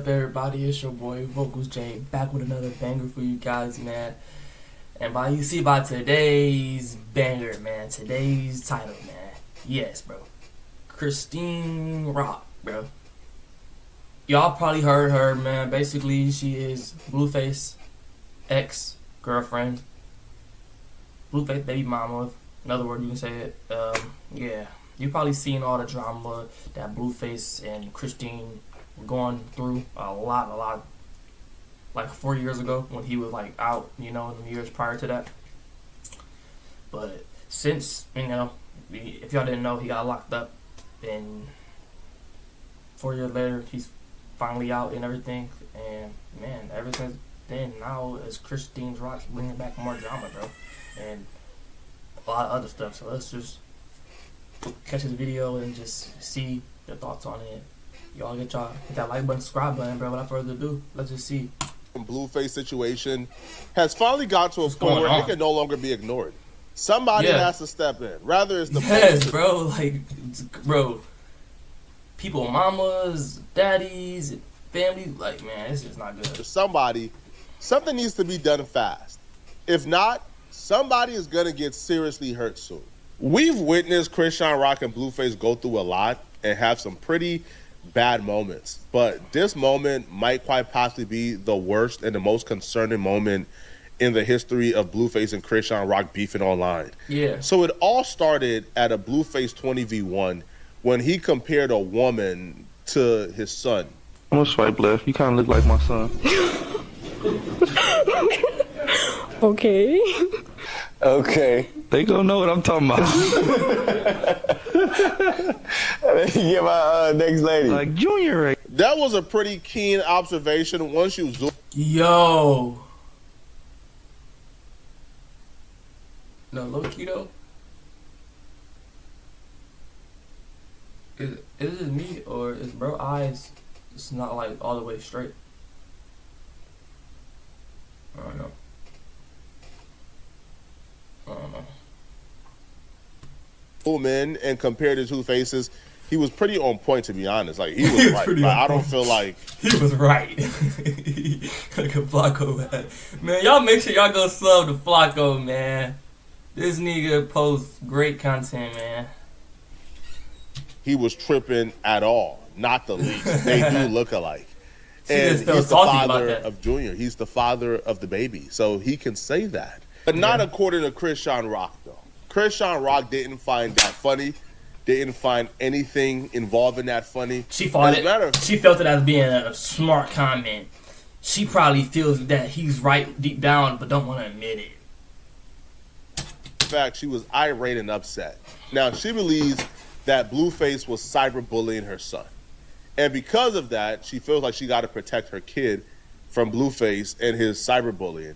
up, everybody? It's your boy Vocals J, back with another banger for you guys, man. And you see by today's banger, man, today's title, man. Yes, bro. Chrisean Rock, bro. Y'all probably heard her, man. Basically, she is Blueface ex-girlfriend. Blueface baby mama. Another word you can say it. Yeah. You probably seen all the drama that Blueface and Chrisean were going through a lot, like 4 years ago when he was like out, in the years prior to that. But since, if y'all didn't know, he got locked up, and 4 years later, he's finally out and everything. And man, ever since then, now it's Chrisean's Rock bringing back more drama, bro, and a lot of other stuff. So let's just catch this video and just see your thoughts on it. Y'all hit that like button, subscribe button, bro. Without further ado, let's just see. Blueface situation has finally got to a point where it can no longer be ignored. Somebody has to step in. Rather, it's the bro. Bro, people, mamas, daddies, family. Like, man, this is not good. Something needs to be done fast. If not, somebody is gonna get seriously hurt soon. We've witnessed Chrisean Rock and Blueface go through a lot and have some pretty bad moments, but this moment might quite possibly be the worst and the most concerning moment in the history of Blueface and Chrisean Rock beefing online. Yeah. So it all started at a Blueface 20v1 when he compared a woman to his son. I'm gonna swipe left. You kind of look like my son. Okay. Okay. They gonna know what I'm talking about. Get my next lady. Like Junior, right? That was a pretty keen observation once you zoom. Yo. No, low key though. Is it me or is bro eyes? It's not like all the way straight. I don't know. In and compared the two faces, he was pretty on point, to be honest. Like, he was right. Like, I don't feel like he was right. Like a Flacco, man. Y'all make sure y'all go sub to Flacco, man. This nigga posts great content, man. He was tripping at all, not the least. They do look alike. And he's the father of Junior. He's the father of the baby, so he can say that. But not according to Chrisean Rock, though. Chrisean Rock didn't find that funny, didn't find anything involving that funny. She felt it. She felt it as being a smart comment. She probably feels that he's right deep down, but don't want to admit it. In fact, she was irate and upset. Now, she believes that Blueface was cyberbullying her son. And because of that, she feels like she got to protect her kid from Blueface and his cyberbullying.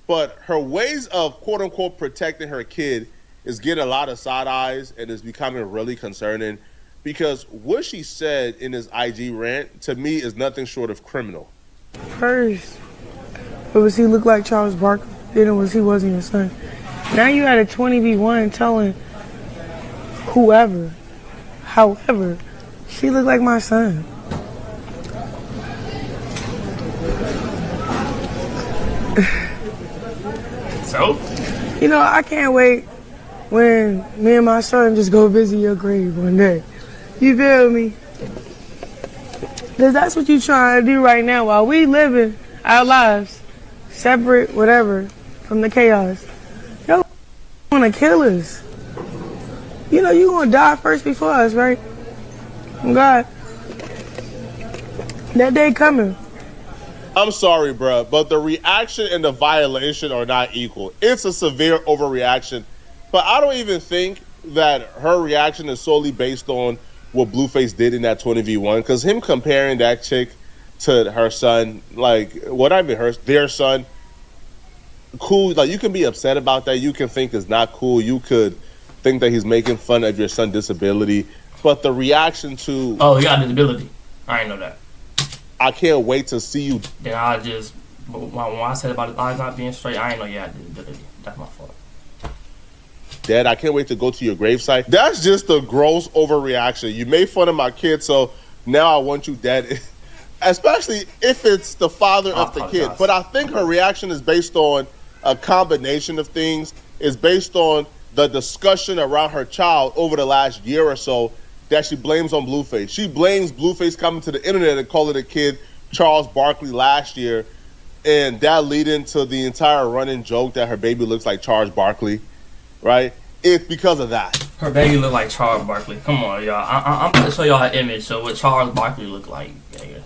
But her ways of quote-unquote protecting her kid is getting a lot of side eyes and is becoming really concerning because what she said in his IG rant, to me, is nothing short of criminal. First, it was he looked like Charles Barkley, then it was he wasn't your son. Now you had a 20v1 telling however, she looked like my son. So? I can't wait when me and my son just go visit your grave one day. You feel me? Because that's what you trying to do right now while we living our lives separate, whatever, from the chaos. Yo, want to kill us. You going to die first before us, right? God. That day coming. I'm sorry, bro, but the reaction and the violation are not equal. It's a severe overreaction, but I don't even think that her reaction is solely based on what Blueface did in that 20v1, because him comparing that chick to her son, like, their son, cool, like, you can be upset about that, you can think it's not cool, you could think that he's making fun of your son's disability, but the reaction to... Oh, he got a disability. I ain't know that. I can't wait to see you. Then when I said about his eyes not being straight, I ain't know you had a disability. That's my fault. Dad, I can't wait to go to your gravesite. That's just a gross overreaction. You made fun of my kid, so now I want you dead especially if it's the father of the kid. apologize. But I think her reaction is based on a combination of things. It's based on the discussion around her child over the last year or so that she blames on Blueface. She blames Blueface coming to the internet and calling the kid Charles Barkley last year, and that leading to the entire running joke that her baby looks like Charles Barkley, right? It's because of that. Her baby look like Charles Barkley. Come on, y'all. I'm going to show y'all her image. So what Charles Barkley look like. Yeah.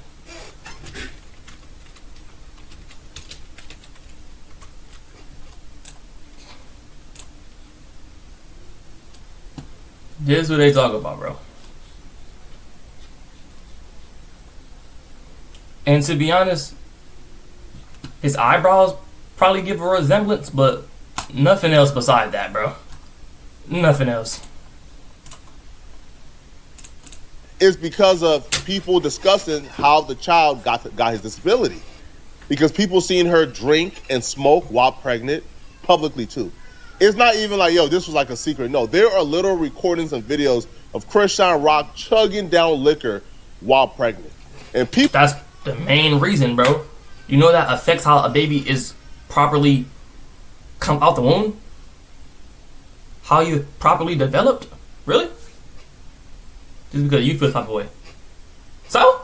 This is what they talk about, bro. And to be honest, his eyebrows probably give a resemblance, but nothing else beside that, bro. Nothing else. It's because of people discussing how the child got his disability. Because people seen her drink and smoke while pregnant publicly too. It's not even like, yo, this was like a secret. No, there are little recordings and videos of Chrisean Rock chugging down liquor while pregnant. And people... That's the main reason, bro. You know that affects how a baby is properly come out the womb? How you properly developed? Really? Just because you feel the type of way. So?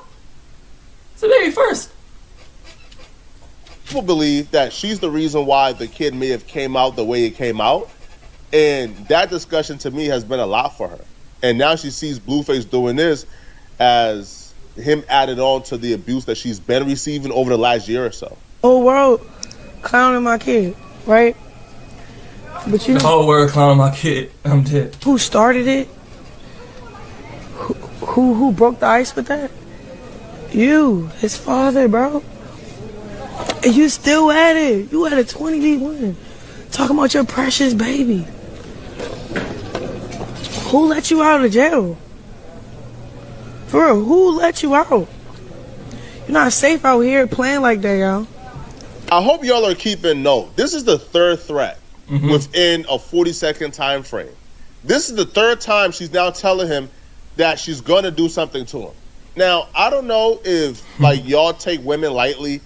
It's the baby first. People believe that she's the reason why the kid may have came out the way it came out. And that discussion to me has been a lot for her. And now she sees Blueface doing this as him added on to the abuse that she's been receiving over the last year or so. Whole world clowning my kid, right? But you The know whole world clowning my kid. I'm dead. who started it? Who broke the ice with that? You, his father, bro. And you still at it. You at a 20v1. Talking about your precious baby. Who let you out of jail? For real, who let you out? You're not safe out here playing like that, y'all. I hope y'all are keeping note. This is the third threat within a 40-second time frame. This is the third time she's now telling him that she's going to do something to him. Now, I don't know if like y'all take women lightly,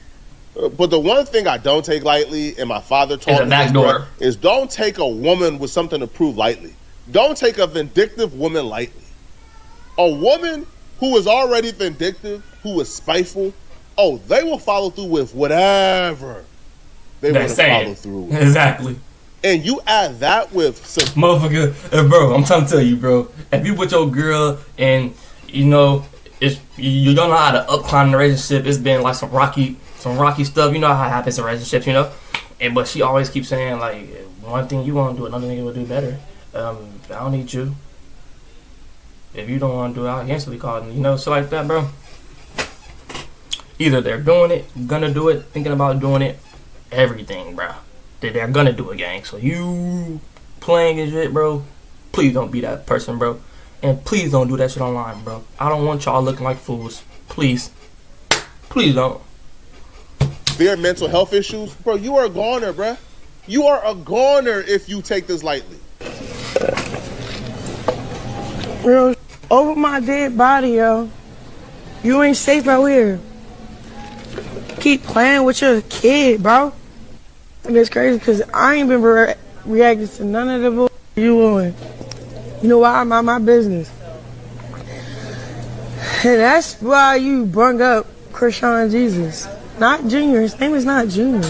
but the one thing I don't take lightly, and my father taught me this, bro, is don't take a woman with something to prove lightly. Don't take a vindictive woman lightly. A woman who is already vindictive, who is spiteful, oh, they will follow through with whatever they want to follow through with. Exactly. And you add that with some... Motherfucker, bro, I'm trying to tell you, bro. If you with your girl and, you know, you don't know how to upclimb the relationship, it's been like some rocky stuff. You know how it happens in relationships, you know? But she always keeps saying, like, one thing you want to do, another thing you will do better. I don't need you. If you don't want to do it, I'll instantly call them. You know, shit like that, bro. Either they're doing it, gonna do it, thinking about doing it, everything, bro. They're gonna do it, gang. So you playing and shit, bro, please don't be that person, bro. And please don't do that shit online, bro. I don't want y'all looking like fools. Please. Please don't. Their mental health issues, bro, you are a goner, bro. You are a goner if you take this lightly. Real over my dead body, yo. You ain't safe out here. Keep playing with your kid, bro. And it's crazy because I ain't been reacting to none of the bull you doing. You know why? I'm out my business. And that's why you brung up Chrisean Jesus. Not Junior. His name is not Junior.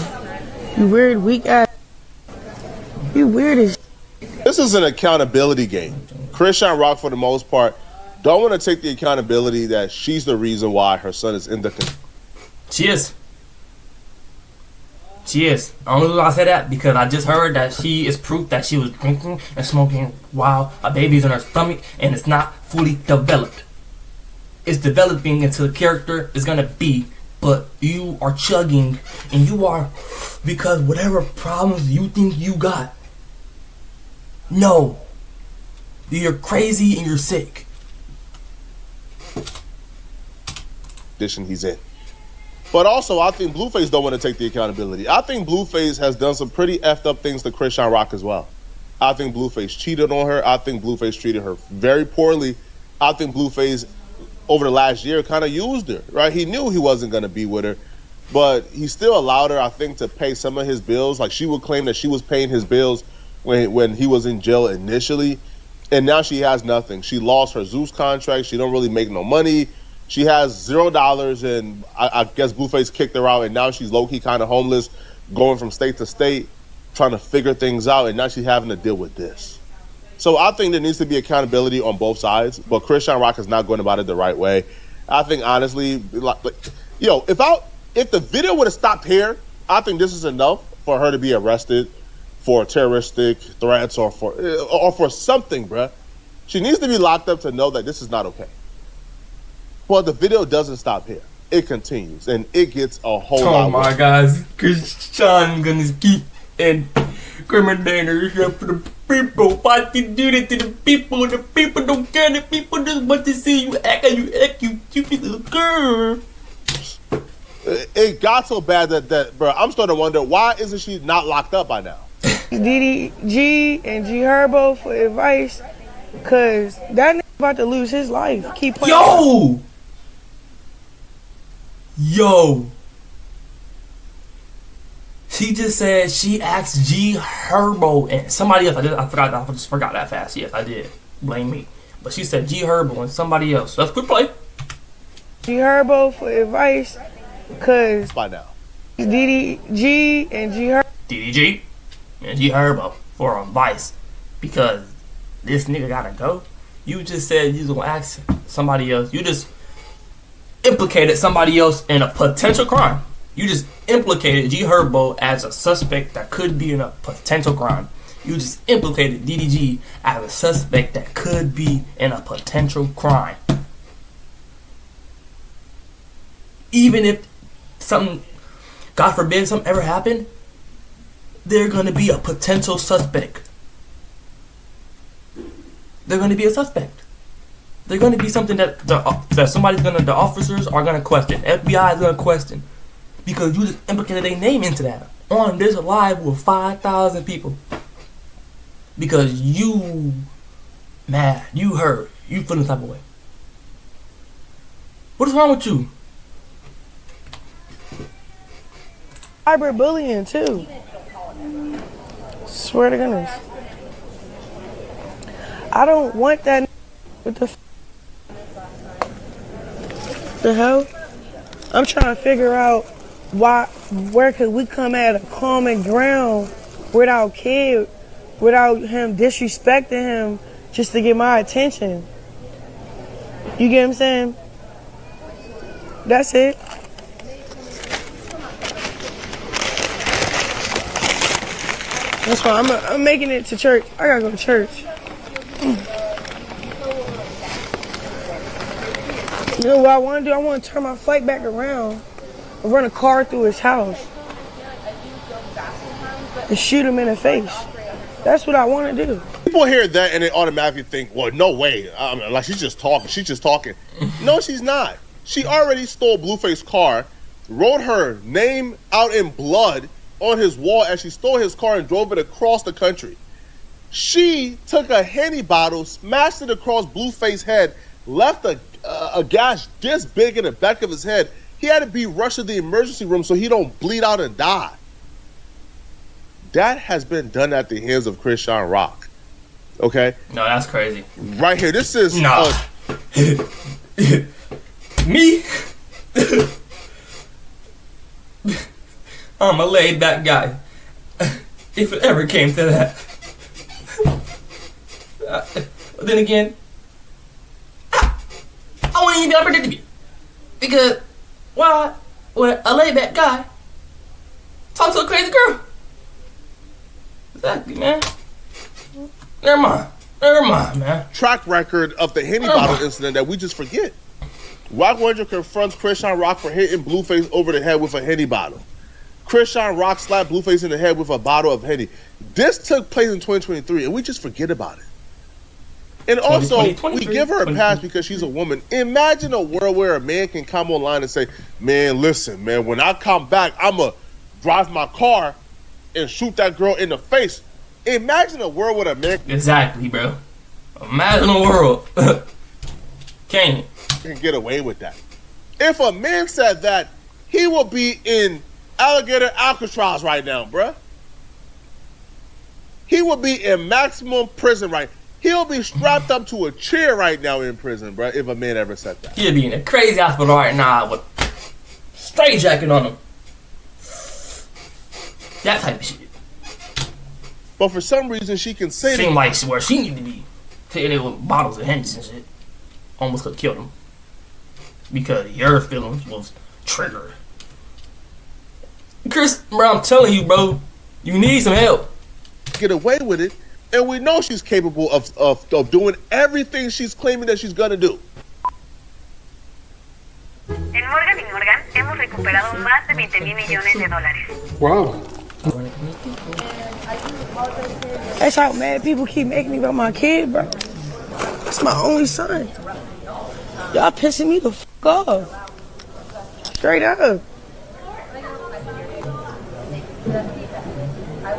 You weird, weak ass. You weird as This is an accountability game. Chrisean Rock, for the most part, don't want to take the accountability that she's the reason why her son is in the... She is. She is. Only reason I say that because I just heard that she is proof that she was drinking and smoking while a baby's in her stomach and it's not fully developed. It's developing into the character it's gonna be, but you are chugging and you are because whatever problems you think you got. No. You're crazy and you're sick. ...condition he's in. But also, I think Blueface don't want to take the accountability. I think Blueface has done some pretty effed up things to Chrisean Rock as well. I think Blueface cheated on her. I think Blueface treated her very poorly. I think Blueface over the last year kind of used her, right? He knew he wasn't going to be with her, but he still allowed her, I think, to pay some of his bills. Like, she would claim that she was paying his bills when he was in jail initially, and now she has nothing. She lost her Zeus contract. She don't really make no money. She has $0, and I guess Blueface kicked her out, and now she's low-key kind of homeless, going from state to state, trying to figure things out, and now she's having to deal with this. So I think there needs to be accountability on both sides, but Chrisean Rock is not going about it the right way. I think, honestly, if the video would have stopped here, I think this is enough for her to be arrested for terroristic threats or for something, bruh. She needs to be locked up to know that this is not okay. But the video doesn't stop here. It continues, and it gets a whole lot Oh my guys, Chrisean gonna keep incriminating herself for the people. Why you do that to the people? The people don't care. The people just want to see you act how you act, you stupid little girl. It got so bad that bro, I'm starting to wonder, why isn't she not locked up by now? DDG and G Herbo for advice, cause that nigga about to lose his life. Keep playing. Yo. She just said she asked G Herbo and somebody else. I just forgot that fast. Yes, I did. Blame me. But she said G Herbo and somebody else. Let's quick play. G Herbo for advice, cause by now. DDG and G Herbo. DDG and G Herbo for advice, because this nigga gotta go. You just said you gonna ask somebody else. You just implicated somebody else in a potential crime. You just implicated G Herbo as a suspect that could be in a potential crime. You just implicated DDG as a suspect that could be in a potential crime. Even if something, God forbid, something ever happened, they're gonna be a potential suspect. They're gonna be a suspect. They're gonna be something that the officers are gonna question. FBI is gonna question, because you just implicated their name into that on this live with 5,000 people. Because you mad, you hurt, you feeling the type of way. What is wrong with you? Cyberbullying too. Swear to goodness. I don't want that with the hell. I'm trying to figure out where could we come at a common ground without him disrespecting him just to get my attention. You get what I'm saying? That's it. That's why I'm making it to church. I gotta go to church. You know what I want to do? I want to turn my flight back around and run a car through his house and shoot him in the face. That's what I want to do. People hear that and they automatically think, well, no way. Like, she's just talking. She's just talking. No, she's not. She already stole Blueface's car, wrote her name out in blood on his wall as she stole his car and drove it across the country. She took a Henny bottle, smashed it across Blueface's head, left a gash this big in the back of his head. He had to be rushed to the emergency room so he don't bleed out and die. That has been done at the hands of Chrisean Rock. Okay? No, that's crazy. Right here. This is... No. Me? I'm a laid back guy. If it ever came to that. Then again, I wouldn't even be opportunity. Because, why would a laid back guy talk to a crazy girl? Exactly, man. Never mind, man. Track record of the Henny bottle incident that we just forget. Rock Ranger confronts Chrisean Rock for hitting Blueface over the head with a Henny bottle. Chrisean Rock slapped Blueface in the head with a bottle of Henny. This took place in 2023, and we just forget about it. And also, we give her a pass because she's a woman. Imagine a world where a man can come online and say, man, listen, man, when I come back, I'm going to drive my car and shoot that girl in the face. Imagine a world with a man... Exactly, bro. Imagine a world. Can't. can get away with that. If a man said that, he will be in alligator Alcatraz right now, bruh. He will be in maximum prison right now. He'll be strapped up to a chair right now in prison, bruh, if a man ever said that. He'll be in a crazy hospital right now with straight jacket on him. That type of shit. But for some reason, she can say Seem like where she need to be. Taking it with bottles of Hennessy and shit. Almost could have killed him. Because your feelings was triggered. Chris, bro, I'm telling you, bro, you need some help. get away with it, and we know she's capable of doing everything she's claiming that she's gonna do. En Morgan & Morgan hemos recuperado más de 20,000 millones de dólares. Wow. That's how mad people keep making me about my kid, bro. That's my only son. Y'all pissing me the fuck off. Straight up.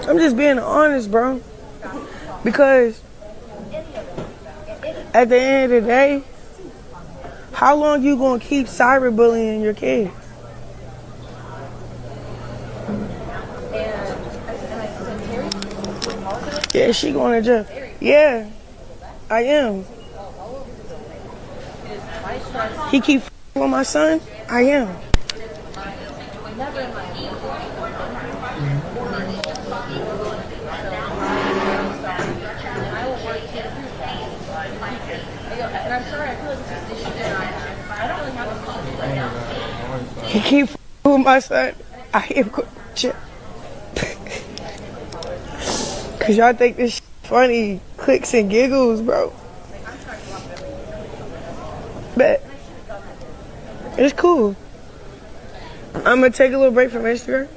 I'm just being honest, bro. Because at the end of the day, how long you gonna keep cyberbullying your kid? Yeah, she going to jail. Yeah, I am. He keep with my son. I am. He keep with my son. I am going to jail. Cause y'all think this shit funny, clicks and giggles, bro. But it's cool. I'm gonna take a little break from Instagram.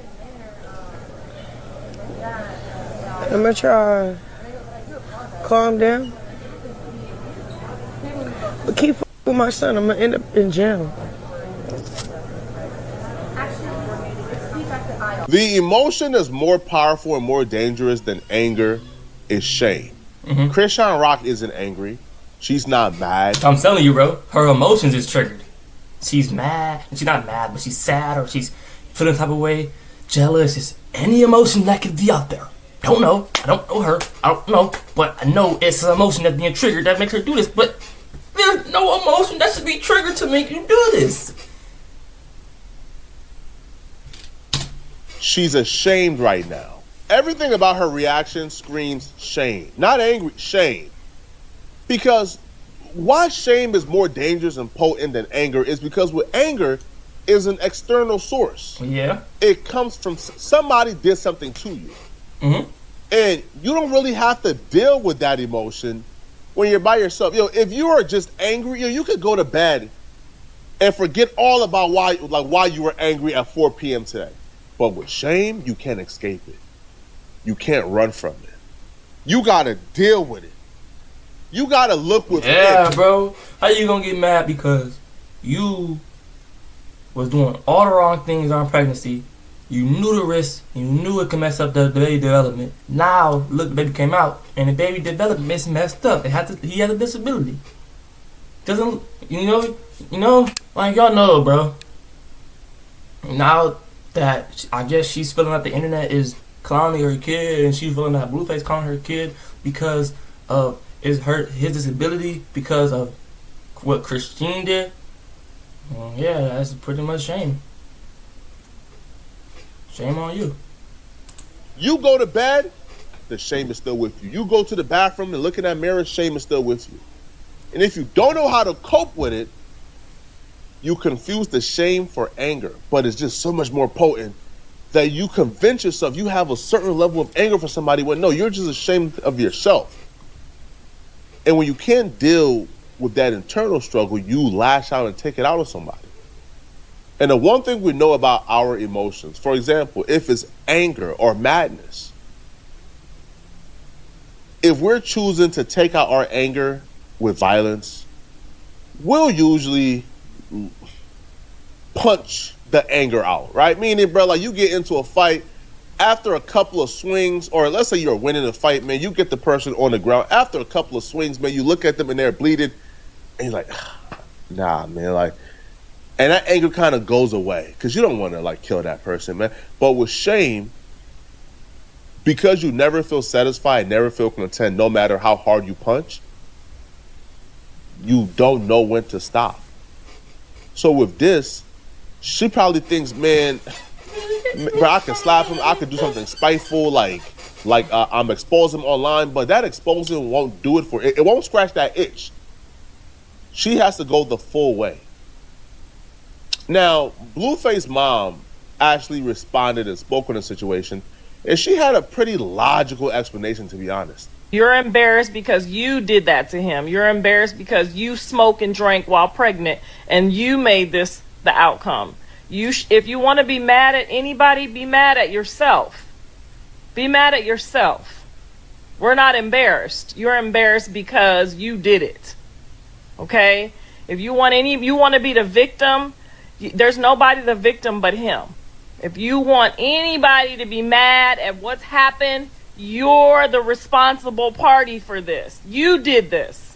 I'm gonna try calm down. But keep with my son, I'm gonna end up in jail. The emotion that's more powerful and more dangerous than anger is shame. Mm-hmm. Chrisean Rock isn't angry. She's not mad. I'm telling you, bro, her emotions is triggered. She's mad. She's not mad, but she's sad or she's feeling the type of way, jealous. It's any emotion that could be out there. Don't know. I don't know her. I don't know. But I know it's an emotion that's being triggered that makes her do this. But there's no emotion that should be triggered to make you do this. She's ashamed right now. Everything about her reaction screams shame. Not angry, shame. Because why shame is more dangerous and potent than anger is because with anger is an external source. Yeah. It comes from somebody did something to you. Mm-hmm. And you don't really have to deal with that emotion when you're by yourself. If you are just angry, you could go to bed and forget all about why you were angry at 4 p.m. today. But with shame, you can't escape it. You can't run from it. You gotta deal with it. You gotta look with it. Yeah, bro. How you gonna get mad because you was doing all the wrong things on pregnancy? You knew the risk. You knew it could mess up the baby development. Now, look, the baby came out, and the baby development is messed up. He has a disability. Doesn't like y'all know, bro. Now that I guess she's feeling like the internet is clowning her kid, and she's feeling that Blueface calling her kid because of his disability, because of what Chrisean did. Well, yeah, that's pretty much shame. Shame on you. You go to bed, the shame is still with you. You go to the bathroom and look in that mirror, shame is still with you. And if you don't know how to cope with it, you confuse the shame for anger, but it's just so much more potent that you convince yourself you have a certain level of anger for somebody when no, you're just ashamed of yourself. And when you can't deal with that internal struggle, you lash out and take it out on somebody. And the one thing we know about our emotions, for example, if it's anger or madness, if we're choosing to take out our anger with violence, we'll usually punch the anger out, right? Meaning, bro, like you get into a fight, after a couple of swings, or let's say you're winning a fight, man, you get the person on the ground. After a couple of swings, man, you look at them and they're bleeding, and you're like, nah, man, like, and that anger kind of goes away because you don't want to like kill that person, man. But with shame, because you never feel satisfied, never feel content, no matter how hard you punch, you don't know when to stop. So with this, she probably thinks, man, bro, I can slap him, I could do something spiteful, like I'm exposing him online, but that exposing won't do it for it. It won't scratch that itch. She has to go the full way. Now, Blueface's mom actually responded and spoke on the situation, and she had a pretty logical explanation, to be honest. You're embarrassed because you did that to him. You're embarrassed because you smoked and drank while pregnant, and you made this the outcome. If you want to be mad at anybody, be mad at yourself. Be mad at yourself. We're not embarrassed. You're embarrassed because you did it. Okay? If you want to be the victim, there's nobody the victim but him. If you want anybody to be mad at what's happened, you're the responsible party for this. You did this.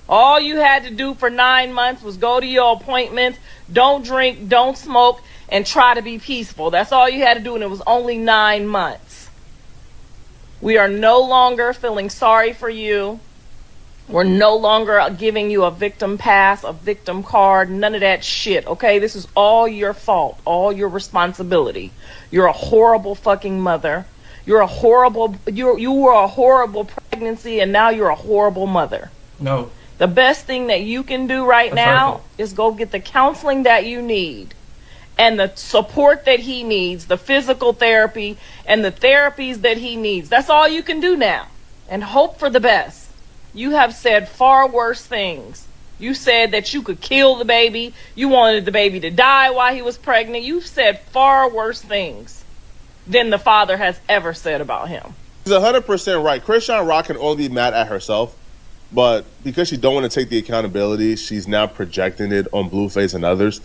All you had to do for 9 months was go to your appointments, don't drink, don't smoke, and try to be peaceful. That's all you had to do, and it was only 9 months. We are no longer feeling sorry for you. We're no longer giving you a victim pass, a victim card, none of that shit, okay? This is all your fault, all your responsibility. You're a horrible fucking mother. You were a horrible pregnancy, and now you're a horrible mother. No. The best thing that you can do right now is go get the counseling that you need and the support that he needs, the physical therapy and the therapies that he needs. That's all you can do now, and hope for the best. You have said far worse things. You said that you could kill the baby. You wanted the baby to die while he was pregnant. You've said far worse things than the father has ever said about him. He's 100% right. Chrisean Rock can only be mad at herself, but because she don't want to take the accountability, she's now projecting it on Blueface and others.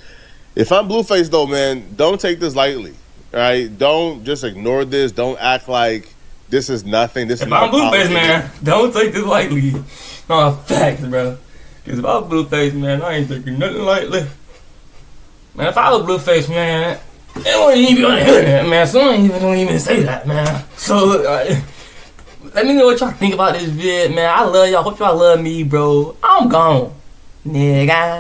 If I'm Blueface, though, man, don't take this lightly, right? Don't just ignore this. Don't act like this is nothing. This is if I'm Blueface, man, don't take this lightly. No, facts, bro. Because if I'm Blueface, man, I ain't taking nothing lightly. Man, if I was Blueface, man, it wouldn't even be on the internet, man. So I don't even say that, man. So, let me know what y'all think about this vid, man. I love y'all. Hope y'all love me, bro. I'm gone, nigga.